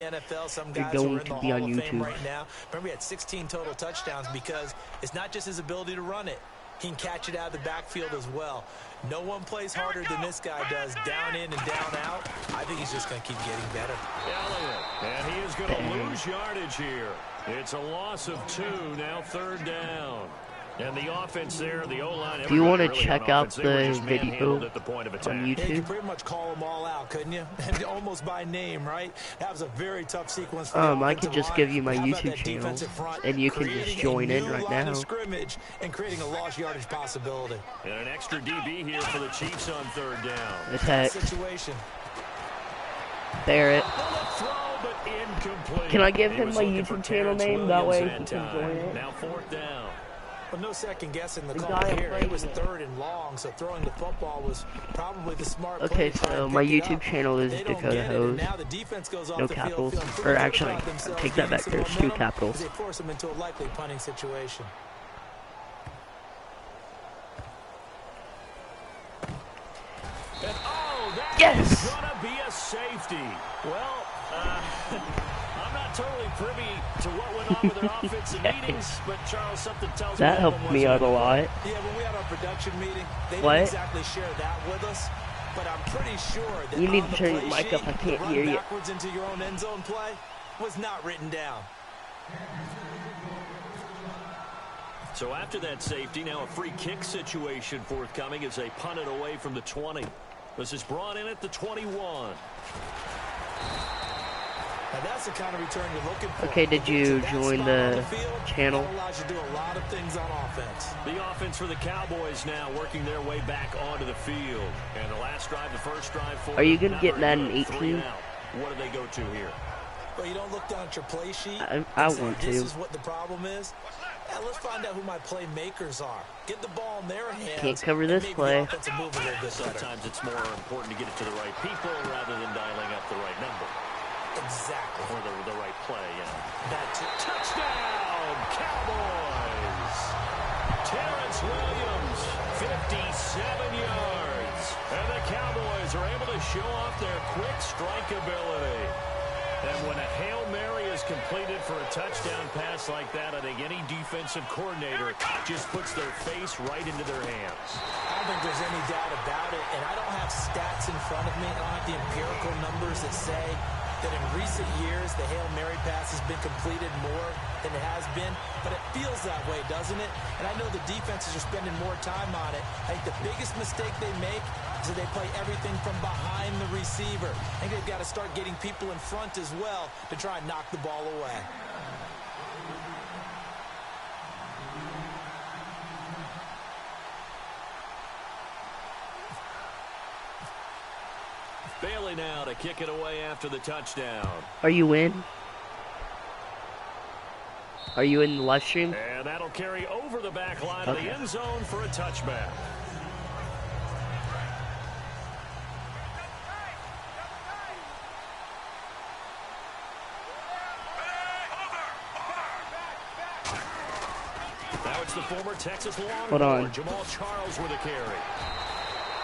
NFL, some You're guys going are in to the be on Hall of Fame YouTube right now. Remember, he had 16 total touchdowns because it's not just his ability to run it. He can catch it out of the backfield as well. No one plays harder than this guy does, down in and down out. I think he's just going to keep getting better. And he is going to lose yardage here. It's a loss of 2, now 3rd down. And the offense there, the O-line. Do you want to really check out the video at the point of on attack. YouTube? Yeah, you can pretty much call them all out, couldn't you? And almost by name, right? That was a very tough sequence for I could just give you my YouTube channel, and you can just join in right now. Scrimmage and creating a lost yardage possibility. And an extra DB here for the Chiefs on 3rd down. Attack. Situation. Barrett. Throw, but incomplete. Can I give him my YouTube channel name? That way he can join it. Now 4th down. Well, no second guessing the call here. It was 3rd and long, so throwing the football was probably the smart play. Okay, so my YouTube channel is Dakota Hose. No capitals. Or actually, take that back. There's 2 capitals. They force him into a likely punting situation. And yes! Gonna be a safety. Well, I'm not totally privy to what went on with their offensive meetings, but Charles, something tells me that helped me out a lot. Yeah, when we had our production meeting, they what? didn't exactly share that with us, but I'm pretty sure that you need on to the turn your play mic up. I can't hear you. Backwards into your own end zone play was not written down. So after that safety, now a free kick situation forthcoming as they punt it away from the 20. This is brought in at the 21. Now that's the kind of return you're looking for. Okay, did you join the channel? That allows you to do a lot of things on offense. The offense for the Cowboys now working their way back onto the field. And the last drive, the first drive for Are you going to get Madden 18? What do they go to here? Well, you don't look down at your play sheet. I want to. This is what the problem is. Now, let's find out who my playmakers are. Get the ball in their hands. Can't cover this play. Sometimes it's more important to get it to the right people rather than dialing up the right number. Exactly. Or the right play, yeah. That's it. Touchdown, Cowboys! Terrence Williams, 57 yards. And the Cowboys are able to show off their quick strike ability. And when a Hail Mary is completed for a touchdown pass like that, I think any defensive coordinator just puts their face right into their hands. I don't think there's any doubt about it. And I don't have stats in front of me. I don't have the empirical numbers that say that in recent years the Hail Mary pass has been completed more than it has been, but it feels that way, doesn't it? And I know the defenses are spending more time on it. I think the biggest mistake they make is that they play everything from behind the receiver. I think they've got to start getting people in front as well to try and knock the ball away. Bailey now to kick it away after the touchdown. Are you in? Are you in the live stream? And that'll carry over the back line of the end zone for a touchback. Now it's the former Texas Longhorn, Jamal Charles with a carry.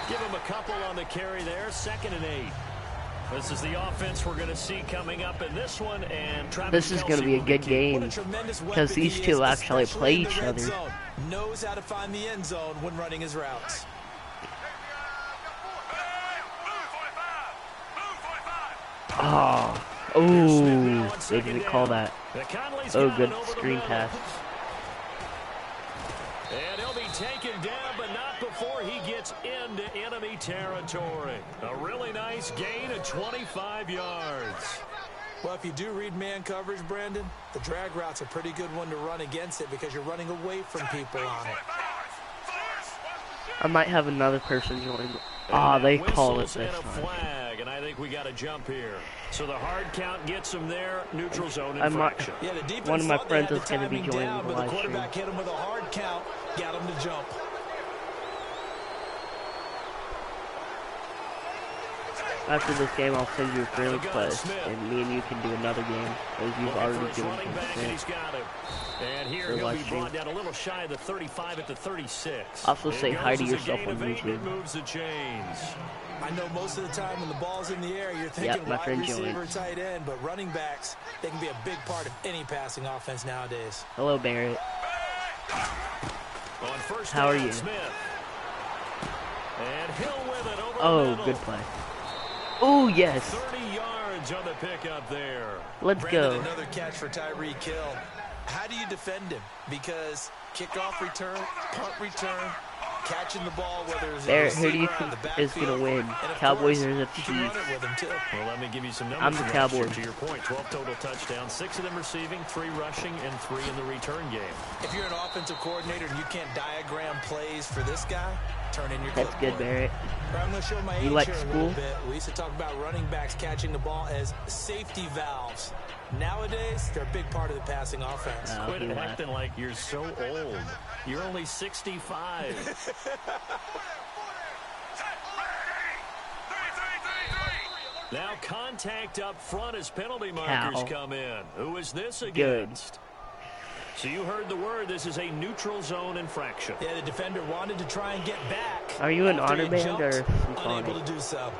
Give him a couple on the carry there, 2nd and 8. This is the offense we're going to see coming up in this one, and this is going to be a good game because these two actually play each other. Knows how to find the end zone when running his routes. Oh, they didn't call that. Oh, good screen pass. And he'll be taken down, but not before he gets into enemy territory. A really nice gain of 25 yards. Well, if you do read man coverage, Brandon, the drag route's a pretty good one to run against it because you're running away from people on it. I might have another person join. They call it this time. And I think we got a jump here. So the hard count gets him there. Neutral zone infraction. One of my friends is going to be joining the live stream. The quarterback hit him with a hard count, got him to jump. After this game, I'll send you a friend request, and me and you can do another game, as you've already doing consent. And here he'll be brought down a little shy of the 35 at the 36. Also say hi to yourself on YouTube. Moves the chains. I know most of the time when the ball's in the air, you're thinking wide receiver, tight end, but running backs, they can be a big part of any passing offense nowadays. Hello, Barrett. On first How are you? Smith. And Hill with it over Oh, the middle. good play. Oh, yes. 30 yards on the pickup there. Let's go. Another catch for Tyreek Hill. How do you defend him? Because kickoff return, punt return, catching the ball, whether it's Barrett, who do you think is going to win? Cowboys or the Chiefs? Well, let me give you some numbers. I'm the Cowboys. To your point, 12 total touchdowns, 6 of them receiving, 3 rushing, and 3 in the return game. If you're an offensive coordinator and you can't diagram plays for this guy, turn in your That's good, Barrett. I'm going to show my age like here a school? little bit. We used to talk about running backs catching the ball as safety valves. Nowadays, they're a big part of the passing offense. Quit acting like you're so old. You're only 65. Now contact up front as penalty markers come in. Who is this against? Good. So you heard the word. This is a neutral zone infraction. Yeah, the defender wanted to try and get back. Are you an honor band or unable to do so?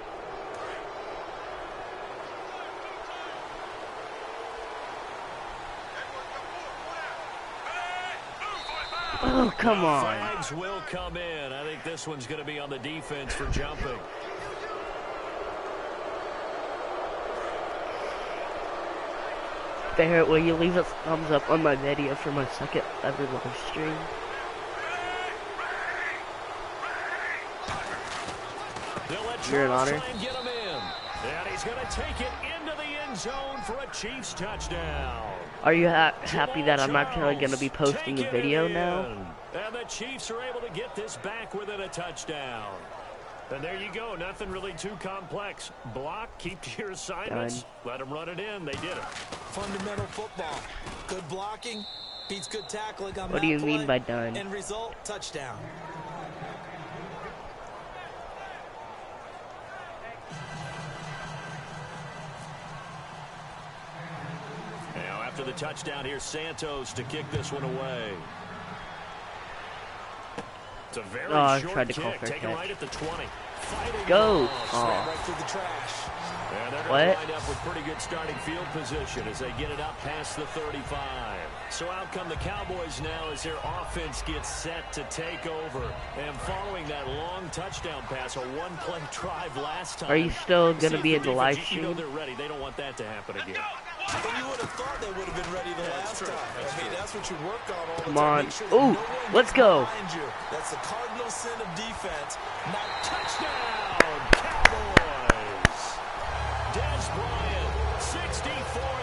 Oh, come on. Flags will come in. I think this one's going to be on the defense for jumping. Barrett, will you leave a thumbs up on my video for my second ever live stream? You're an honor. And he's going to take it into the end zone for a Chiefs touchdown. Are you happy that I'm actually going to be posting a video now? And the Chiefs are able to get this back within a touchdown. And there you go. Nothing really too complex. Block, keep to your assignments. Done. Let them run it in. They did it. Fundamental football. Good blocking beats good tackling on What do you mean by done? End result, touchdown. Now after the touchdown, here's Santos to kick this one away. It's a very short kick, taken right at the 20. Go! Right through the trash. And they're going to wind up with pretty good starting field position as they get it up past the 35. So out come the Cowboys now as their offense gets set to take over. And following that long touchdown pass, a one-play drive last time. Are you still going to be in the live stream? You know they're ready. They don't want that to happen again. And you would have thought they would have been ready the last time. I mean, that's what you work on all the Come time. on. Sure Ooh, let's go. That's the cardinal sin of defense. Now, touchdown, Cowboys. Des Bryant, 64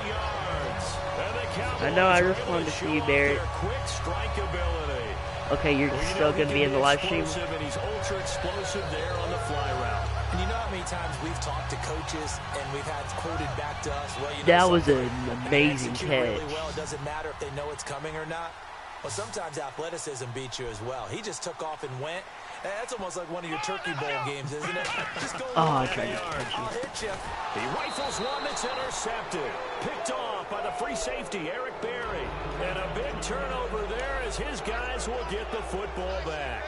yards. And the Cowboys I know, I just wanted to see you, Barrett. Quick strike ability. Okay, you're still going to be in the live stream? And he's ultra explosive there on the fly route. And you know how many times we've talked to coaches and we've had quoted back to us, well, you know, that was an amazing catch. Really well. It doesn't matter if they know it's coming or not. Well, sometimes athleticism beats you as well. He just took off and went. That's almost like one of your Turkey Bowl games, isn't it? Just go I tried to catch you. I'll hit you. He rifles one that's intercepted. Picked off by the free safety, Eric Berry. And a big turnover there as his guys will get the football back.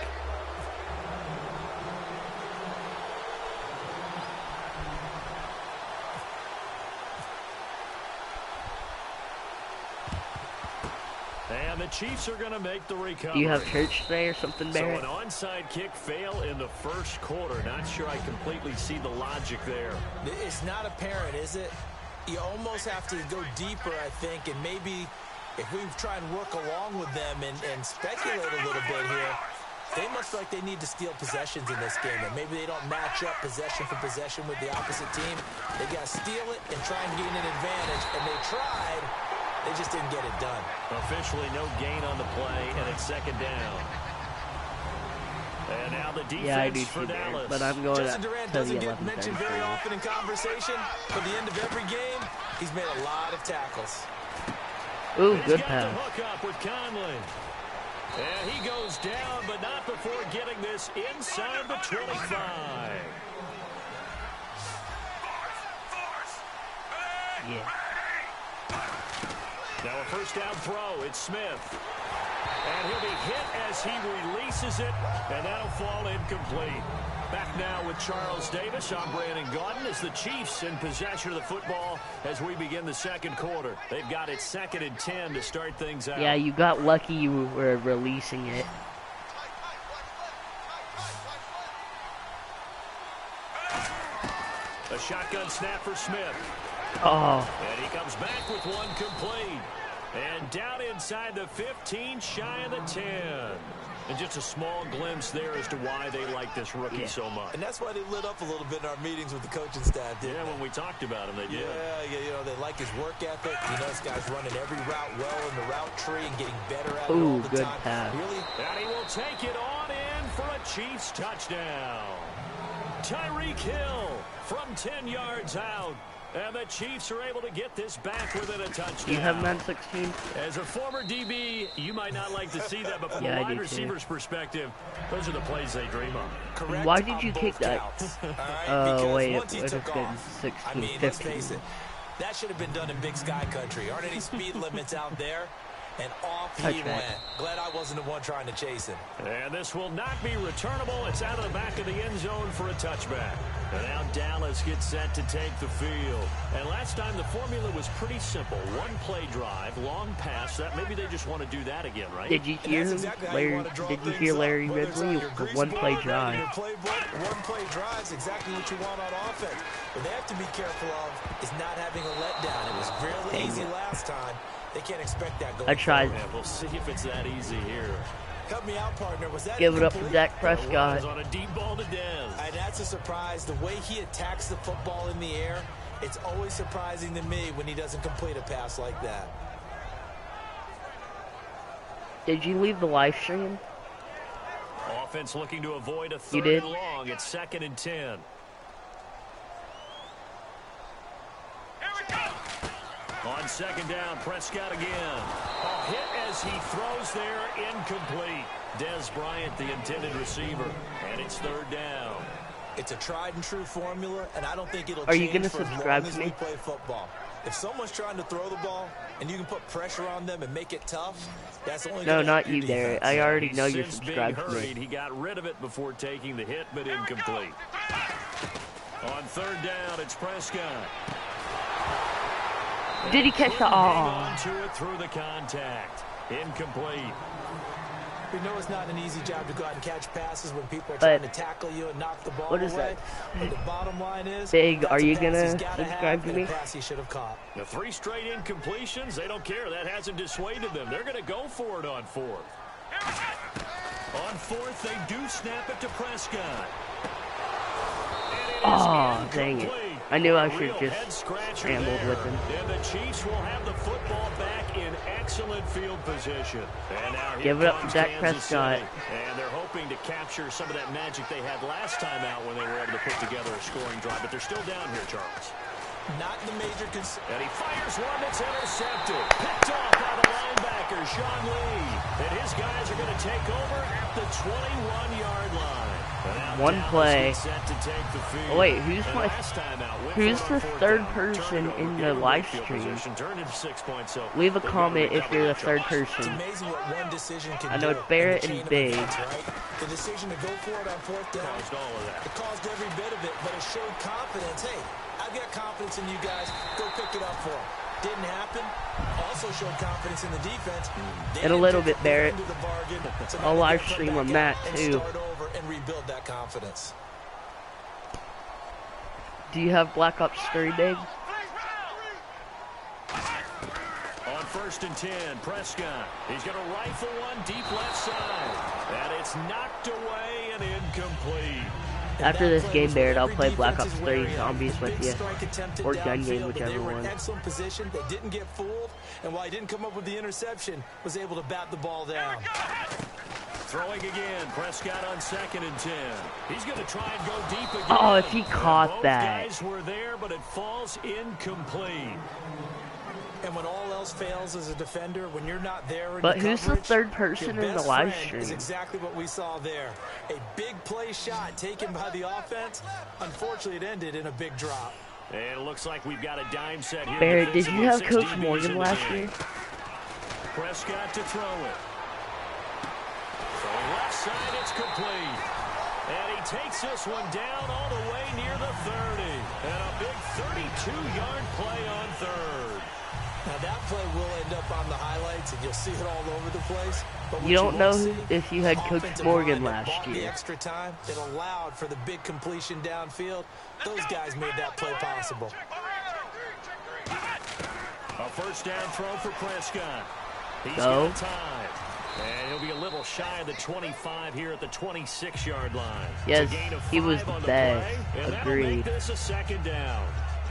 And the Chiefs are going to make the recovery. Do you have church today or something, Barrett? So an onside kick fail in the first quarter. Not sure I completely see the logic there. It's not apparent, is it? You almost have to go deeper, I think, and maybe if we try and work along with them and speculate a little bit here, they must feel like they need to steal possessions in this game, and maybe they don't match up possession for possession with the opposite team. They got to steal it and try and gain an advantage, and they tried. They just didn't get it done. Officially no gain on the play, and it's second down. And now the defense for Dallas. But I'm going Justin Durant doesn't get mentioned very often in conversation, but at the end of every game, he's made a lot of tackles. Ooh, good pass. The hook up with Conley. And he goes down, but not before getting this inside the 25. Yeah. Now a first down throw. It's Smith. And he'll be hit as he releases it, and that'll fall incomplete. Back now with Charles Davis. I'm Brandon Gaudin as the Chiefs in possession of the football as we begin the second quarter. They've got it 2nd and 10 to start things out. Yeah, you got lucky you were releasing it. A shotgun snap for Smith. Oh. And he comes back with one complete. And down inside the 15, shy of the 10. And just a small glimpse there as to why they like this rookie so much. And that's why they lit up a little bit in our meetings with the coaching staff, didn't they? When we talked about him, they did. Yeah, you know, they like his work ethic. You know, this guy's running every route well in the route tree and getting better at it all the good time. pass. Really? And he will take it on in for a Chiefs touchdown. Tyreek Hill from 10 yards out. And the Chiefs are able to get this back within a touchdown. Do you have Madden 16? As a former DB, you might not like to see that, but from a wide receiver's perspective, those are the plays they dream of. Correct. Why did you kick that? Oh, wait, it was good. 16, I mean, 15. let's face it. That should have been done in Big Sky Country. Aren't any speed limits out there? And off he went. Glad I wasn't the one trying to chase him. And this will not be returnable. It's out of the back of the end zone for a touchback. And now Dallas gets set to take the field. And last time the formula was pretty simple. One play drive, long pass. That maybe they just want to do that again, right? Did you hear him? Did you hear Larry Ridley? One play drive. One play drive is exactly what you want on offense. What they have to be careful of is not having a letdown. It was really easy last time. They can't expect that going I tried. Yeah, we'll see if it's that easy here. Cut me out, partner. Was that Give it up to Dak Prescott. On a deep ball to Dez. And that's a surprise. The way he attacks the football in the air, it's always surprising to me when he doesn't complete a pass like that. Did you leave the live stream? Offense looking to avoid a third and long. It's 2nd and 10. On second down, Prescott again. A hit as he throws there, incomplete. Dez Bryant, the intended receiver, and it's 3rd down. It's a tried and true formula, and I don't think it'll change. Are you going to subscribe to me? We play football. If someone's trying to throw the ball and you can put pressure on them and make it tough, that's only no, not you, Derek. I already know you're subscribed to me. He got rid of it before taking the hit, but incomplete. On 3rd down, it's Prescott. Did he catch the to it through the contact. Incomplete. We know it's not an easy job to go out and catch passes when people are trying to tackle you and knock the ball away. What is that? But the bottom line is, Big, are you going to subscribe to me? Pass he should have caught. The 3 straight incompletions, they don't care. That hasn't dissuaded them. They're going to go for it on 4th. On 4th, they do snap it to Prescott. Oh, dang it. I knew I should just scrambled with him. And the Chiefs will have the football back in excellent field position. And now give it up to Dak Prescott. And they're hoping to capture some of that magic they had last time out when they were able to put together a scoring drive. But they're still down here, Charles. Not the major concern. And he fires one that's intercepted. Picked off by the linebacker, Sean Lee. And his guys are going to take over at the 21-yard line. One play. Oh, wait, who's the third person in the live stream? Leave a comment if you're the third person. I know it's Barrett and Big. The decision to go for it on 4th down, it caused every bit of it, but it showed confidence. Hey, I've got confidence in you guys. Go pick it up for them. Didn't happen. Also showed confidence in the defense. And a little bit, Barrett. I'll live stream on that too. And rebuild that confidence. Do you have Black Ops 3, Big? On 1st and 10, Prescott. He's going to rifle one deep left side. And it's knocked away and incomplete. After this game, Barrett, I'll play Black Ops 3 Zombies with you. Or Gun Game, whichever one. Excellent position. They didn't get fooled. And while he didn't come up with the interception, was able to bat the ball down. Throwing again, Prescott on 2nd and 10. He's going to try and go deep again. Oh, if he caught that. Both guys were there, but it falls incomplete. And when all else fails as a defender, when you're not there in but your who's coverage, the third person in the live stream? Is exactly what we saw there. A big play shot taken by the offense. Unfortunately, it ended in a big drop. And it looks like we've got a dime set here. Barrett, did you have Coach Morgan last year? Prescott to throw it. Throwing left side, it's complete. And he takes this one down all the way near the 30. And a big 32-yard play on third. Now that play will end up on the highlights, and you'll see it all over the place. But you don't know if you had Coach Morgan last year. The extra time that allowed for the big completion downfield. Those guys made that play possible. A first down throw for Prescott. He's got time. And he'll be a little shy of the 25 here at the 26-yard line. Yes, he was bad. Agreed. This a second down.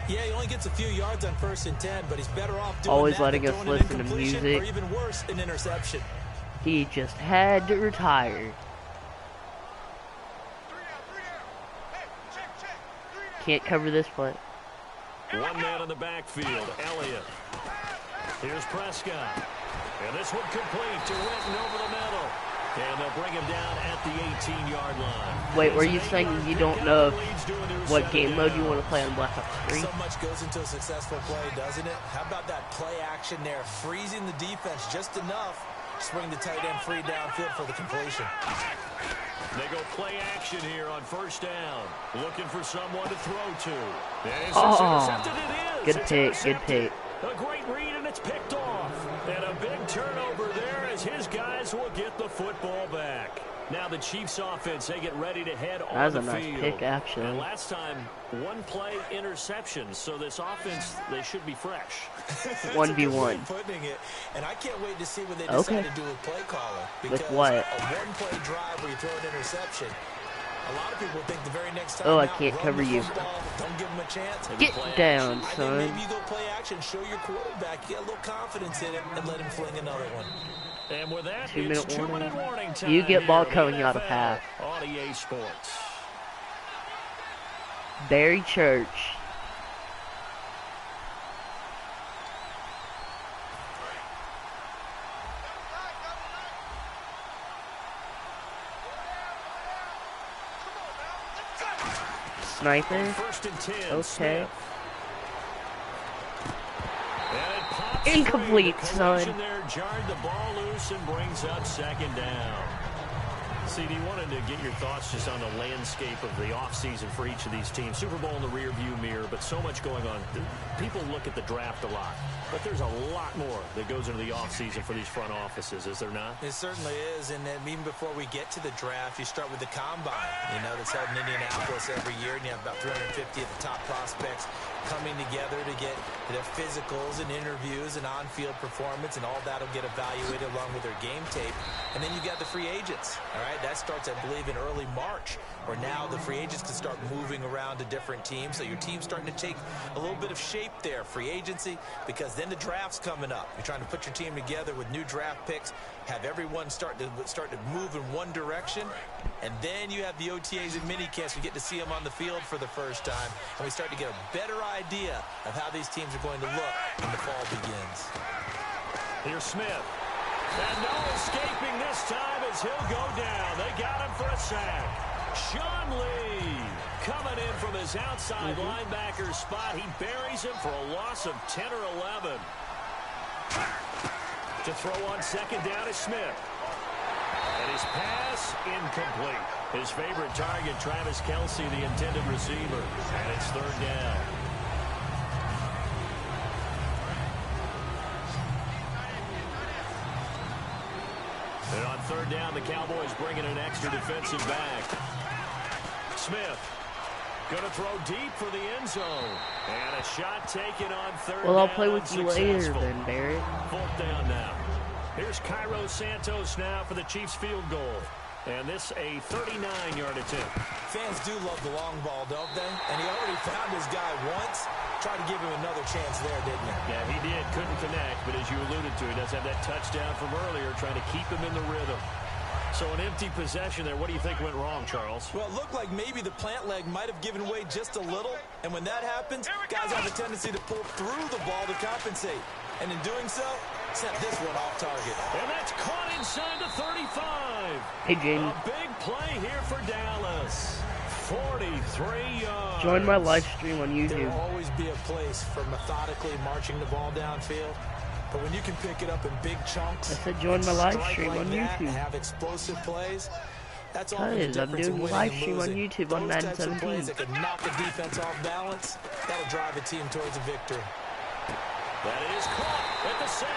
Yeah, he only gets a few yards on 1st and 10, but he's better off doing always that letting us listen to music. Or even worse, an interception. He just had to retire. Can't cover this play. One man in the backfield, Elliott. Here's Prescott. And this one complete to Witten over the middle. And they'll bring him down at the 18-yard line. Wait, were you saying you don't know what game mode you want to play on Black Ops 3? So much goes into a successful play, doesn't it? How about that play action there? Freezing the defense just enough. Swing the tight end free downfield for the completion. They go play action here on first down. Looking for someone to throw to. Good pick, good pick. A great read, and it's picked off. And a big turnover there as his guys will get the football back. Now the Chiefs offense, they get ready to head on the field. That was a nice pick, actually. And last time, one play interception, so this offense, they should be fresh. 1v1. Putting it, and I can't wait to see what they decide to do with play calling. Because with what? A one-play drive where you throw an interception. A lot of people think the very next time I can't cover you. Don't give him a chance. Get down, son. Maybe you go play action, show your quarterback, get a little confidence in him, and let him fling another one. And with that, 2-minute warning time. You get ball coming out of half. On EA Sports. Barry Church. Sniper. Okay. Incomplete, son. There jarred the ball loose and brings up second down. CD, wanted to get your thoughts just on the landscape of the offseason for each of these teams. Super Bowl in the rearview mirror, but so much going on. People look at the draft a lot, but there's a lot more that goes into the offseason for these front offices, is there not? It certainly is, and then even before we get to the draft, you start with the combine. You know, that's held in Indianapolis every year, and you have about 350 of the top prospects coming together to get their physicals and interviews and on-field performance, and all that will get evaluated along with their game tape. And then you got the free agents, all right? That starts, I believe, in early March, where now the free agents can start moving around to different teams. So your team's starting to take a little bit of shape there, free agency, because then the draft's coming up. You're trying to put your team together with new draft picks, have everyone start to move in one direction, and then you have the OTAs and mini camps. We get to see them on the field for the first time, and we start to get a better idea of how these teams are going to look when the fall begins. Here's Smith. And no escaping this time as he'll go down. They got him for a sack. Sean Lee coming in from his outside linebacker spot. He buries him for a loss of 10 or 11. To throw on second down is Smith. And his pass incomplete. His favorite target, Travis Kelce, the intended receiver. And it's third down. And on third down, the Cowboys bringing an extra defensive back. Smith going to throw deep for the end zone. And a shot taken on third down. Well, I'll play with you later then, Barrett. Fourth down now. Here's Cairo Santos now for the Chiefs field goal. And this a 39-yard attempt. Fans do love the long ball, don't they? And he already found his guy once. Tried to give him another chance there, didn't he? Yeah, he did. Couldn't connect, but as you alluded to, he does have that touchdown from earlier, trying to keep him in the rhythm. So an empty possession there. What do you think went wrong, Charles? Well, it looked like maybe the plant leg might have given way just a little. And when that happens, guys have a tendency to pull through the ball to compensate. And in doing so, sent this one off target. And that's caught inside the 35. Hey, Jamie. A big play here for Dallas. 43 yards. Join my live stream on YouTube. There will always be a place for methodically marching the ball downfield. But when you can pick it up in big chunks, I said join my live stream like on that, YouTube. have explosive plays. That's all Guys, I'm doing a live stream on YouTube on Madden 17. Plays that can knock the defense off balance, that'll drive a team towards a victory. That is caught at the 7.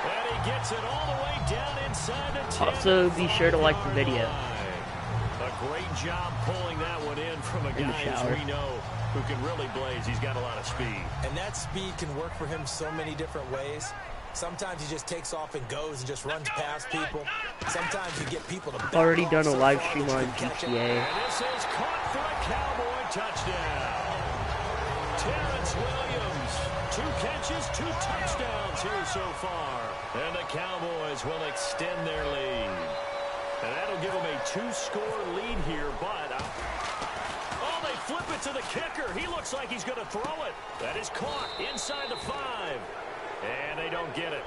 And he gets it all the way down inside the 10. Also, be sure to like the video. A great job pulling that one in from a guy, as we know, who can really blaze. He's got a lot of speed. And that speed can work for him so many different ways. Sometimes he just takes off and goes and just runs past people. Sometimes you get people to already done a live stream on GTA. And this is caught for a Cowboy touchdown. Terrence Williams, 2 catches, 2 touchdowns here so far. And the Cowboys will extend their lead. And that'll give them a 2-score lead here, but oh, they flip it to the kicker. He looks like he's going to throw it. That is caught inside the 5. And they don't get it.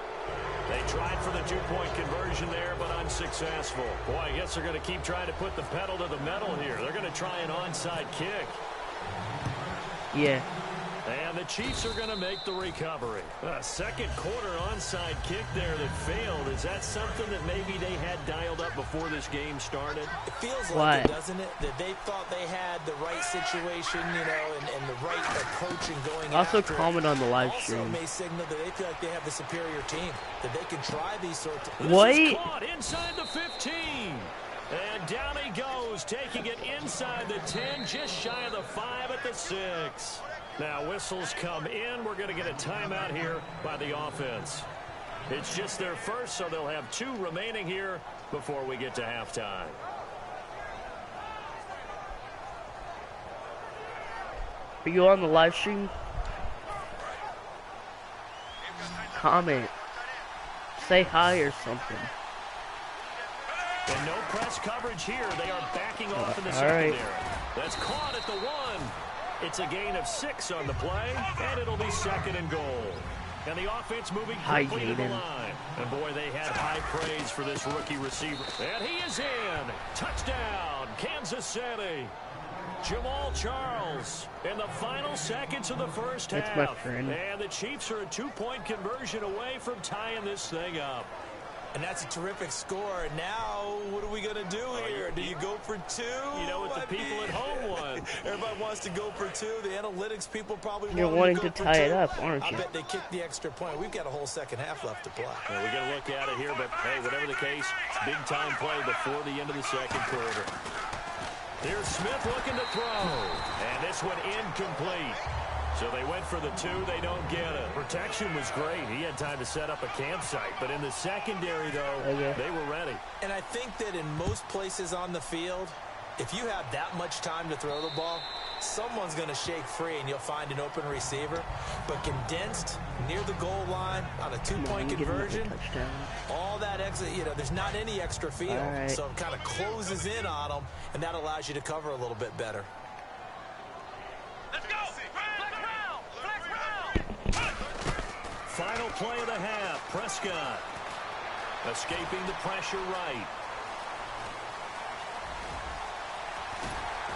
They tried for the 2-point conversion there, but unsuccessful. Boy, I guess they're going to keep trying to put the pedal to the metal here. They're going to try an onside kick. Yeah. And the Chiefs are going to make the recovery. A second quarter onside kick there that failed. Is that something that maybe they had dialed up before this game started? It feels like it, doesn't it? That they thought they had the right situation, you know, and the right approach in going also after comment on the live stream. Also may signal that they feel like they have the superior team, that they can try these sorts of... What? This is caught inside the 15. And down he goes, taking it inside the 10, just shy of the 5 at the 6. Now whistles come in. We're going to get a timeout here by the offense. It's just their first, so they'll have 2 remaining here before we get to halftime. Are you on the live stream? Comment. Say hi or something. And no press coverage here. They are backing off in the secondary. Right. That's caught at the 1. It's a gain of 6 on the play, and it'll be 2nd and goal. And the offense moving quickly to the line. And boy, they had high praise for this rookie receiver. And he is in. Touchdown, Kansas City. Jamal Charles in the final seconds of the first half. That's my friend. And the Chiefs are a 2-point conversion away from tying this thing up. And that's a terrific score. Now, what are we going to do here? Do you go for 2? You know what the people at home want. Everybody wants to go for 2. The analytics people probably You're wanting to tie it up, aren't you? I bet they kicked the extra point. We've got a whole second half left to play. Well, we're going to look at it here, but hey, whatever the case, big-time play before the end of the second quarter. Here's Smith looking to throw. And this one incomplete. So they went for the 2. They don't get it. Protection was great. He had time to set up a campsite. But in the secondary, though, they were ready. And I think that in most places on the field, if you have that much time to throw the ball, someone's going to shake free and you'll find an open receiver. But condensed near the goal line on a 2-point conversion, all that extra, you know, there's not any extra field. Right. So it kind of closes in on them, and that allows you to cover a little bit better. Let's go. Final play of the half. Prescott escaping the pressure right.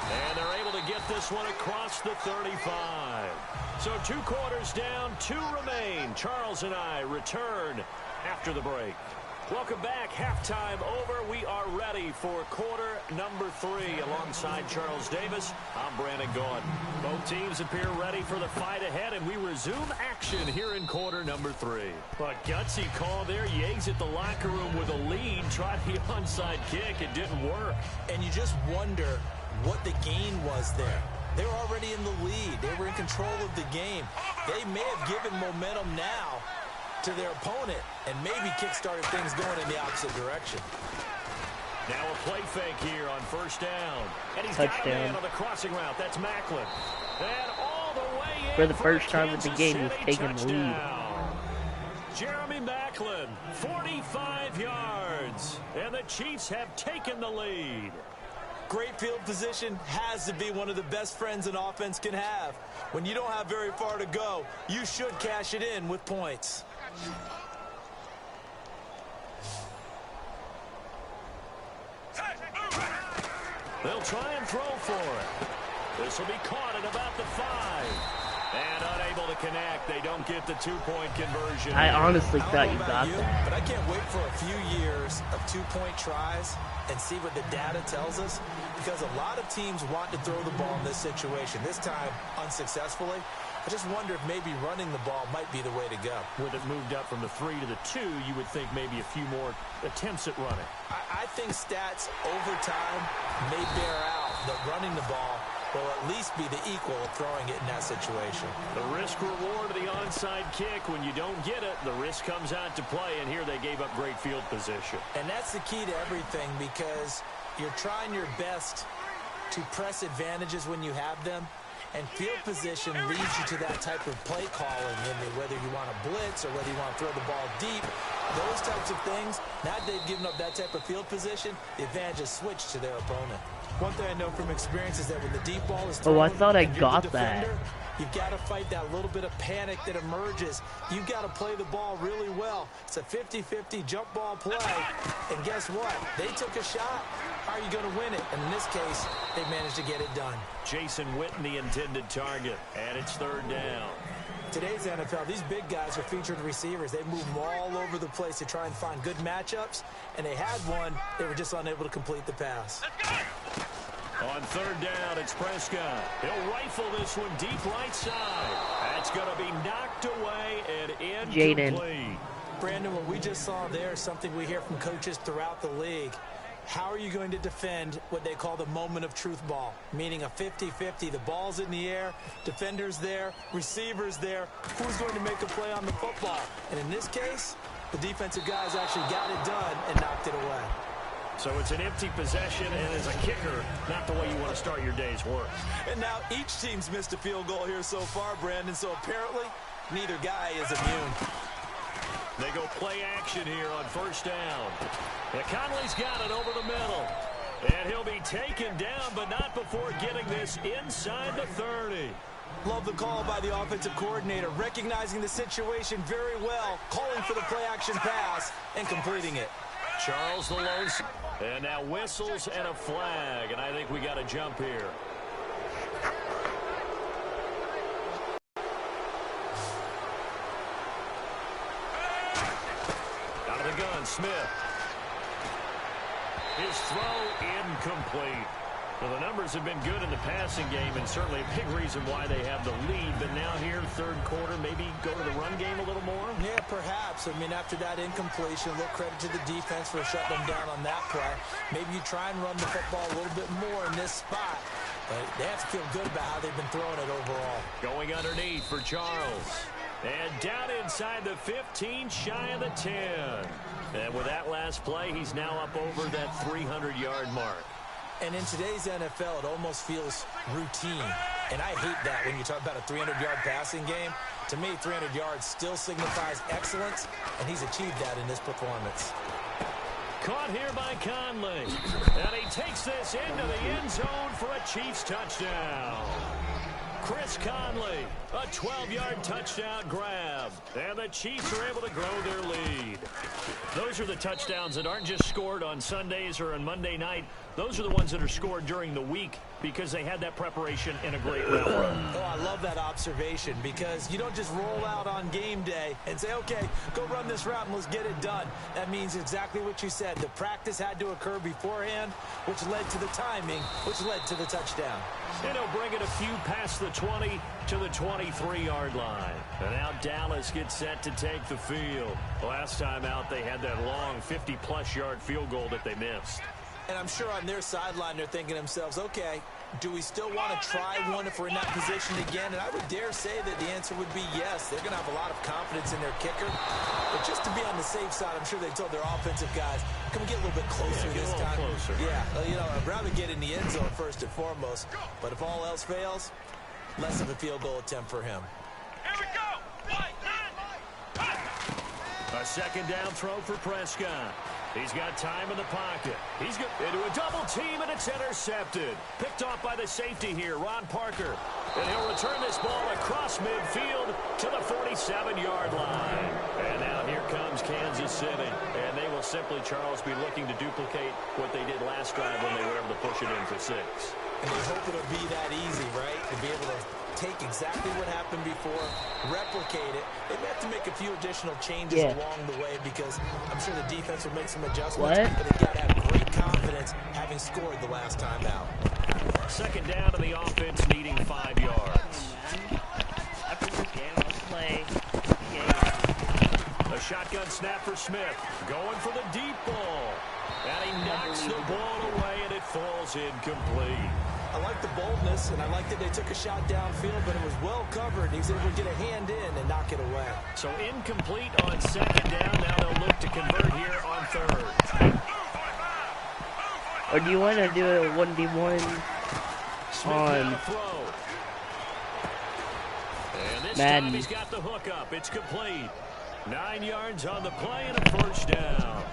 And they're able to get this one across the 35. So 2 quarters down, 2 remain. Charles and I return after the break. Welcome back. Halftime over. We are ready for quarter number 3. Alongside Charles Davis, I'm Brandon Gordon. Both teams appear ready for the fight ahead, and we resume action here in quarter number 3. A gutsy call there. Yates at the locker room with a lead. Tried the onside kick. It didn't work. And you just wonder what the gain was there. They were already in the lead. They were in control of the game. They may have given momentum now to their opponent and maybe kick-started things going in the opposite direction. Now a play fake here on first down. And he's got a man on the crossing route. That's Macklin. And all the way in for the first time in the game, he's taking the lead. Jeremy Macklin, 45 yards. And the Chiefs have taken the lead. Great field position has to be one of the best friends an offense can have. When you don't have very far to go, you should cash it in with points. They'll try and throw for it. This will be caught at about the 5. And unable to connect. They don't get the 2-point conversion. I honestly thought you got that. But I can't wait for a few years of 2-point tries and see what the data tells us. Because a lot of teams want to throw the ball in this situation. This time, unsuccessfully. I just wonder if maybe running the ball might be the way to go. With it moved up from the 3 to the 2, you would think maybe a few more attempts at running. I think stats over time may bear out that running the ball will at least be the equal of throwing it in that situation. The risk-reward of the onside kick. When you don't get it, the risk comes out to play, and here they gave up great field position. And that's the key to everything, because you're trying your best to press advantages when you have them, and field position leads you to that type of play calling, whether you want to blitz or whether you want to throw the ball deep. Those types of things, now that they've given up that type of field position, the advantage is switched to their opponent. One thing I know from experience is that when the deep ball is thrown, I thought I got that. You've got to fight that little bit of panic that emerges. You've got to play the ball really well. It's a 50-50 jump ball play. And guess what? They took a shot. How are you going to win it? And in this case, they managed to get it done. Jason Witten, the intended target. And it's 3rd down. Today's NFL, these big guys are featured receivers. They move them all over the place to try and find good matchups. And they had one. They were just unable to complete the pass. On 3rd down, it's Prescott. He'll rifle this one deep right side. That's going to be knocked away and incomplete. Brandon, what we just saw there is something we hear from coaches throughout the league. How are you going to defend what they call the moment of truth ball? Meaning a 50-50. The ball's in the air, defenders there, receivers there. Who's going to make a play on the football? And in this case, the defensive guys actually got it done and knocked it away. So it's an empty possession, and as a kicker, not the way you want to start your day's work. And now each team's missed a field goal here so far, Brandon, so apparently neither guy is immune. They go play action here on 1st down. And Conley's got it over the middle. And he'll be taken down, but not before getting this inside the 30. Love the call by the offensive coordinator, recognizing the situation very well, calling for the play action pass, and completing it. Charles the lone. And now whistles and a flag, and I think we got a jump here. Out of the gun, Smith. His throw incomplete. Well, the numbers have been good in the passing game, and certainly a big reason why they have the lead. But now here, 3rd quarter, maybe go to the run game a little more? Yeah, perhaps. I mean, after that incompletion, a little credit to the defense for shutting them down on that play. Maybe you try and run the football a little bit more in this spot. But they have to feel good about how they've been throwing it overall. Going underneath for Charles. And down inside the 15, shy of the 10. And with that last play, he's now up over that 300-yard mark. And in today's NFL, it almost feels routine. And I hate that when you talk about a 300-yard passing game. To me, 300 yards still signifies excellence, and he's achieved that in this performance. Caught here by Conley. And he takes this into the end zone for a Chiefs touchdown. Chris Conley, a 12-yard touchdown grab. And the Chiefs are able to grow their lead. Those are the touchdowns that aren't just scored on Sundays or on Monday night. Those are the ones that are scored during the week because they had that preparation in a great route run. Oh, I love that observation, because you don't just roll out on game day and say, okay, go run this route and let's get it done. That means exactly what you said. The practice had to occur beforehand, which led to the timing, which led to the touchdown. And he'll bring it a few past the 20 to the 23-yard line. And now Dallas gets set to take the field. Last time out, they had that long 50-plus yard field goal that they missed. And I'm sure on their sideline they're thinking to themselves, okay, do we still want to try one if we're in that position again? And I would dare say that the answer would be yes. They're going to have a lot of confidence in their kicker. But just to be on the safe side, I'm sure they told their offensive guys, can we get a little bit closer this time? Closer. Yeah, you know, I'd rather get in the end zone first and foremost. But if all else fails, less of a field goal attempt for him. Here we go. A 2nd down throw for Prescott. He's got time in the pocket. He's into a double team, and it's intercepted. Picked off by the safety here, Ron Parker. And he'll return this ball across midfield to the 47-yard line. And now here comes Kansas City. And they will will simply, Charles, be looking to duplicate what they did last drive when they were able to push it in for 6. And they hope it'll be that easy, right? To be able to take exactly what happened before, replicate it. They may have to make a few additional changes along the way because I'm sure the defense will make some adjustments. But they got to have great confidence having scored the last time out. Second down to the offense, needing 5 yards. After this game, I'll play A shotgun snap for Smith. Going for the deep ball. And he knocks the ball away, and it falls incomplete. I like the boldness, and I like that they took a shot downfield, but it was well covered. He was able to get a hand in and knock it away. So incomplete on second down. Now they'll look to convert here on third. Or do you want to do a 1v1 on Madden? He's got the hook up. It's complete. 9 yards on the play and a first down.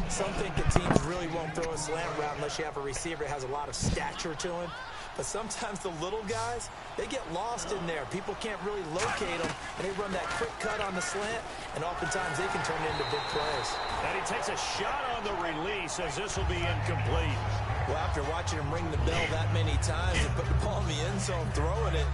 Some think that teams really won't throw a slant route unless you have a receiver that has a lot of stature to him. But sometimes the little guys, they get lost in there. People can't really locate them, and they run that quick cut on the slant, and oftentimes they can turn it into big plays. And he takes a shot on the release as this will be incomplete. Well, after watching him ring the bell that many times and put the ball in the end zone, throwing it,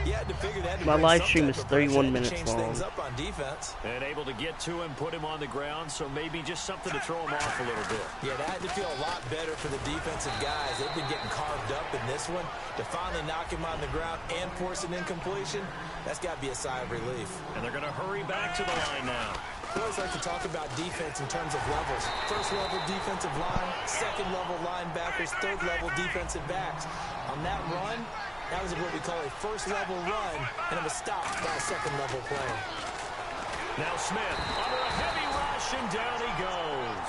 you had to figure that. My live stream is 31 minutes long. Up on defense. And able to get to him, put him on the ground, so maybe just something to throw him off a little bit. Yeah, that had to feel a lot better for the defensive guys. They've been getting carved up in this one. To finally knock him on the ground and force an incompletion, that's got to be a sigh of relief. And they're going to hurry back to the line now. We always like to talk about defense in terms of levels. First level defensive line, second level linebackers, third level defensive backs. On that run, that was what we call a first level run, and it was stopped by a second level play. Now Smith under a heavy rush, and down he goes.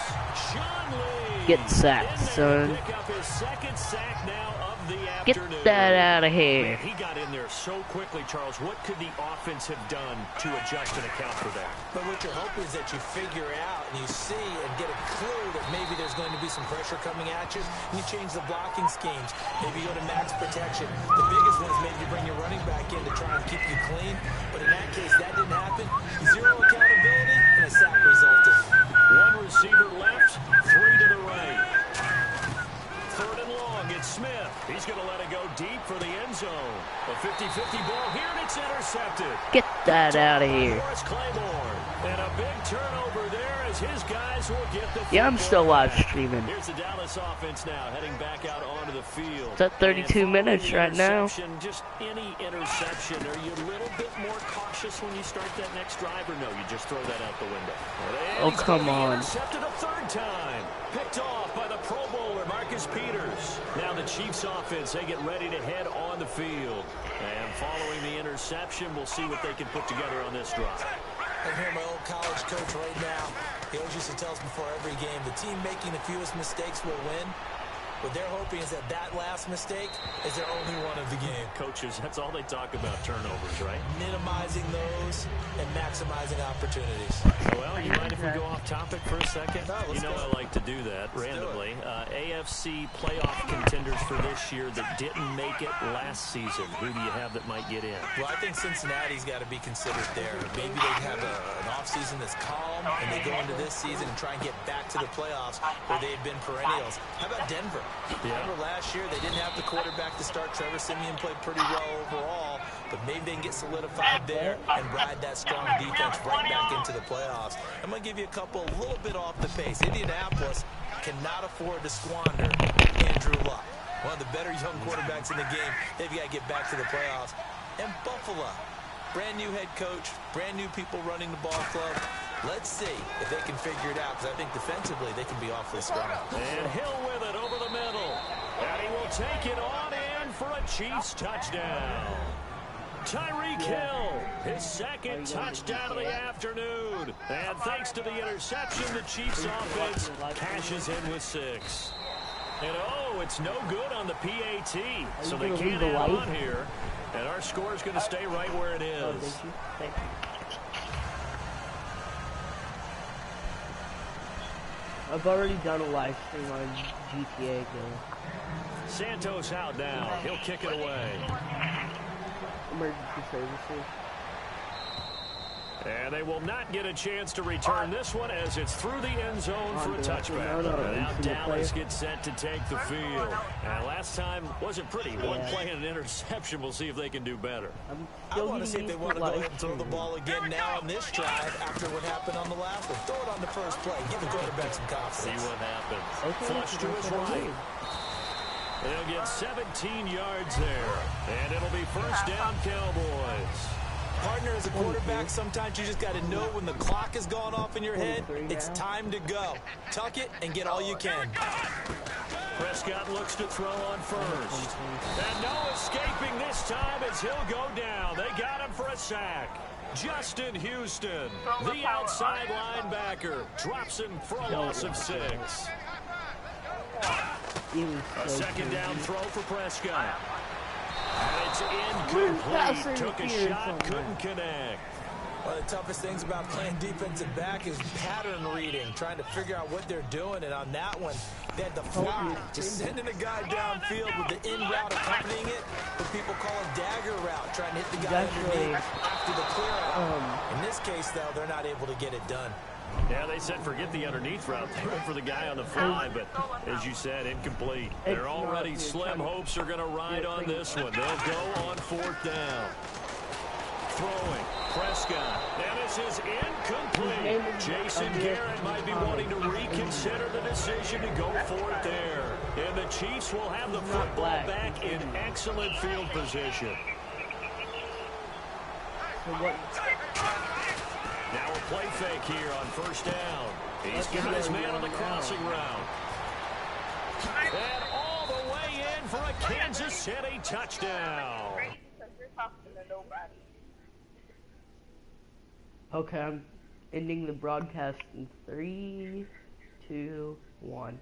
Sean Lee. Get sacked, son. Pick up his second sack now of the Get afternoon. that out of here. Man, he got in there so quickly, Charles. What could the offense have done to adjust and account for that? But what you're hoping is that you figure out and you see and get a clue that maybe there's going to be some pressure coming at you, and you change the blocking schemes. Maybe you go to max protection. The biggest one is maybe you bring your running back in to try and keep you clean. But in that case, that didn't happen. Zero accountability, and a sack resulted. One receiver left, 3 to the right. Third and long, it's Smith. He's going to let it go deep for the end zone. A 50-50 ball here, and it's intercepted. Get that out of here. And a big turnover there as his guys will get the Yeah, I'm still live streaming. Here's the Dallas offense now heading back out onto the field. It's at 32 minutes right now. Just any interception, are you a little bit more cautious when you start that next drive, or no, you just throw that out the window? Oh, come on. Intercepted a third time. Picked off by the Pro Bowler, Marcus Peters. Now the Chiefs offense, they get ready to head on the field. And following the interception, we'll see what they can put together on this drive. I hear my old college coach right now. He always used to tell us before every game, the team making the fewest mistakes will win. What they're hoping is that that last mistake is their only one of the game. Coaches, that's all they talk about, turnovers, right? Minimizing those and maximizing opportunities. Well, you mind if we go off topic for a second? No, you know I like to do that randomly. AFC playoff contenders for this year that didn't make it last season. Who do you have that might get in? Well, I think Cincinnati's got to be considered there. Maybe they have an offseason that's calm, and they go into this season and try and get back to the playoffs where they had been perennials. How about Denver? Remember last year, they didn't have the quarterback to start. Trevor Siemian played pretty well overall, but maybe they can get solidified there and ride that strong defense right back into the playoffs. I'm going to give you a couple a little bit off the pace. Indianapolis cannot afford to squander Andrew Luck, one of the better young quarterbacks in the game. They've got to get back to the playoffs. And Buffalo, brand new head coach, brand new people running the ball club. Let's see if they can figure it out, because I think defensively they can be awfully strong. And Hill with it over the middle. And he will take it on in for a Chiefs touchdown. Tyreek Hill, his second touchdown of the afternoon. And thanks to the interception, the Chiefs offense cashes in with 6. And oh, it's no good on the PAT. So they can't add on here. And our score is going to stay right where it is. Thank you. I've already done a live stream on GTA game. Santos out now. He'll kick it away. Emergency services. And they will not get a chance to return this one as it's through the end zone for a touchback. And now Dallas gets set to take the field. And last time wasn't pretty. One play and an interception. We'll see if they can do better. I want to see if they want to go ahead and throw the ball again now on this drive after what happened on the last one. Throw it on the first play. Give the quarterback some confidence. See what happens. Flush to his right. They'll get 17 yards there. And it'll be first down, Cowboys. Partner, as a quarterback, sometimes you just got to know when the clock has gone off in your head, it's time to go. Tuck it and get all you can. Prescott looks to throw on first. And no escaping this time as he'll go down. They got him for a sack. Justin Houston, the outside linebacker, drops him for a loss of 6. A second down throw for Prescott. And it's incomplete. Took a shot, couldn't connect. One of the toughest things about playing defensive back is pattern reading, trying to figure out what they're doing. And on that one, they had the fly, just sending a guy downfield with the in route accompanying it, what people call a dagger route, trying to hit the guy underneath after the clear out. In this case, though, they're not able to get it done. Yeah, they said forget the underneath route. They went for the guy on the fly, but as you said, incomplete. They're already slim hopes are going to ride on this one. They'll go on fourth down. Throwing, Prescott, and this is incomplete. Jason Garrett might be wanting to reconsider the decision to go for it there. And the Chiefs will have the football back in excellent field position. Now a play fake here on first down. He's got his man on the crossing route. And all the way in for a Kansas City touchdown. Okay, I'm ending the broadcast in 3, 2, 1.